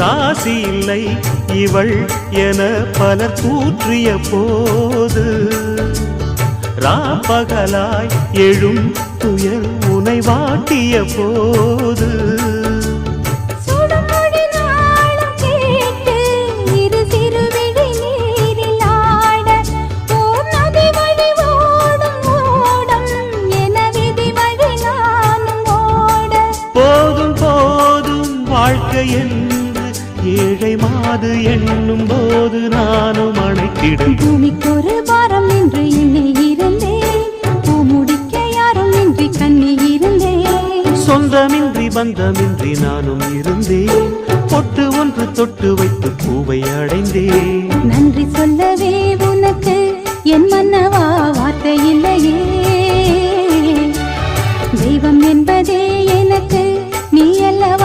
ராசி இல்லை இவள் என பலர் கூற்றிய போது ராப்பகலாய் எழும் துயர் உனை வாட்டிய போது வாழ்க்கை என்று ஏழை மாது எண்ணும் போது நானும் அணைத்திடும் பூமிக்கொரு பாரம் என்று எண்ணி இருந்தேன் பூமுடிக்க யாரும் இன்றி கண்ணி இருந்தேன் சொந்தமின்றி பந்தமின்றி நானும் இருந்தேன் பொட்டு ஒன்று தொட்டு வைத்து பூவை அடைந்தேன் நன்றி சொல்லவே உனக்கு என் மன்னவா வார்த்தை இல்லையே தெய்வம் என்பதே எனக்கு நீ அல்லவா